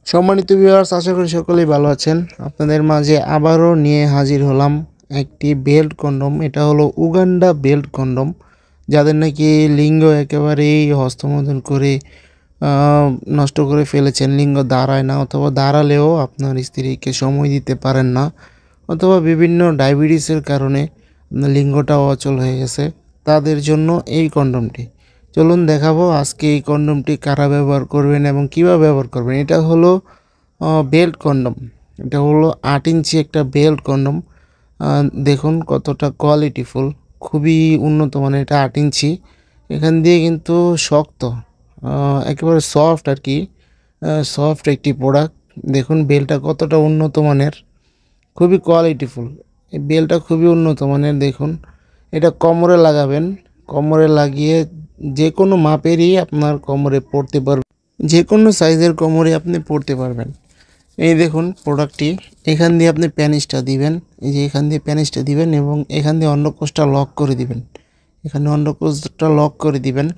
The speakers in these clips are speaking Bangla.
সম্মানিত ভিউয়ার্স, আশা করি সকলেই ভালো আছেন। আপনাদের মাঝে আবারও নিয়ে হাজির হলাম একটি বেল্ট কন্ডম। এটা হলো উগান্ডা বেল্ট কন্ডম। যাদের নাকি লিঙ্গ একেবারেই হস্তমৈথুন করে আ নষ্ট করে ফেলেছেন, লিঙ্গ দাঁড়ায় না অথবা দাঁড়ালেও আপনার স্ত্রীকে সময় দিতে পারেন না অথবা বিভিন্ন ডায়াবেটিসের কারণে আপনার লিঙ্গটা অচল হয়ে গেছে, তাদের জন্য এই কন্ডমটি। চলুন দেখাবো আজকে এই কন্ডমটি কারা ব্যবহার করবেন এবং কিভাবে ব্যবহার করবেন। এটা হলো বেল্ট কন্ডম। এটা হলো ৮ ইঞ্চি একটা বেল্ট কন্ডম। আ দেখুন কতটা কোয়ালিটিফুল, খুবই উন্নত মানের। এটা ৮ ইঞ্চি। এখান দিয়ে কিন্তু শক্ত, আ একেবারে সফট আরকি। সফট একটি প্রোডাক্ট। দেখুন বেলটা কতটা উন্নত মানের, খুবই কোয়ালিটিফুল। এই বেলটা খুবই উন্নত মানের দেখুন। এটা কোমরে লাগাবেন। কোমরে লাগিয়ে যেকোনো মাপেরই আপনার কোমরে পড়তে পারবেন। যেকোনো সাইজের কোমরে আপনি পড়তে পারবেন। এই দেখুন প্রোডাক্টটি। এখান দিয়ে আপনি প্যানিসটা দিবেন। এই যে এখান দিয়ে প্যানিসটা দিবেন এবং এখান দিয়ে অন্ডকোষটা লক করে দিবেন। এখানে অন্ডকোষটা লক করে দিবেন।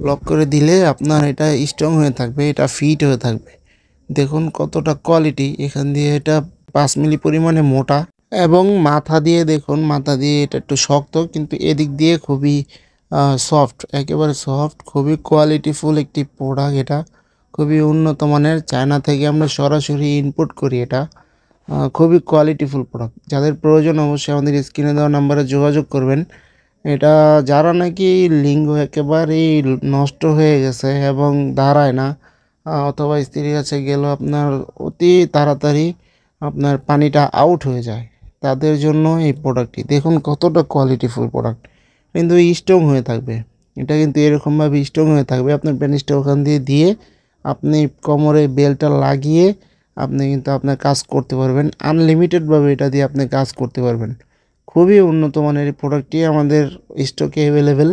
লক করে দিলে আপনার এটা স্ট্রং হয়ে থাকবে, এটা ফিট হয়ে থাকবে। দেখুন কতটা কোয়ালিটি। এখান দিয়ে এটা ৫ মিলি পরিমাণে মোটা এবং মাথা দিয়ে দেখুন, মাথা দিয়ে এটা একটু শক্ত কিন্তু এদিক দিয়ে খুবই সফট, একেবারে সফট। খুবই কোয়ালিটিফুল একটি প্রোডাক্ট এটা। খুবই উন্নত মানের। চায়না থেকে আমরা সরাসরি ইম্পোর্ট করি এটা। খুবই কোয়ালিটিফুল প্রোডাক্ট। যাদের প্রয়োজন অবশ্যই আমাদের স্ক্রিনে দেওয়া নাম্বারে যোগাযোগ করবেন। এটা যারা নাকি লিঙ্গ একেবারেই নষ্ট হয়ে গেছে এবং দাঁড়ায় না, অথবা স্ত্রীর কাছে গেলেও আপনার অতি তাড়াতাড়ি আপনার পানিটা আউট হয়ে যায়, তাদের জন্য এই প্রোডাক্টটি। দেখুন কতটা কোয়ালিটিফুল প্রোডাক্ট। কিন্তু স্ট্রং হয়ে থাকবে। এটা কিন্তু এরকমভাবে স্ট্রং হয়ে থাকবে। আপনার প্যানিসটা ওখান দিয়ে আপনি কোমরে বেল্টটা লাগিয়ে আপনি কিন্তু আপনার কাজ করতে পারবেন। আনলিমিটেডভাবে এটা দিয়ে আপনি কাজ করতে পারবেন। খুবই উন্নত মানের এই প্রোডাক্টটি আমাদের স্টকে অ্যাভেলেবেল।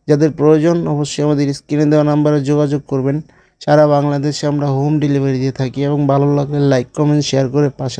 যাদের প্রয়োজন অবশ্যই আমাদের স্ক্রিনে দেওয়া নাম্বারে যোগাযোগ করবেন। সারা বাংলাদেশে আমরা হোম ডেলিভারি দিয়ে থাকি এবং ভালো লাগলে লাইক, কমেন্ট, শেয়ার করে পাশে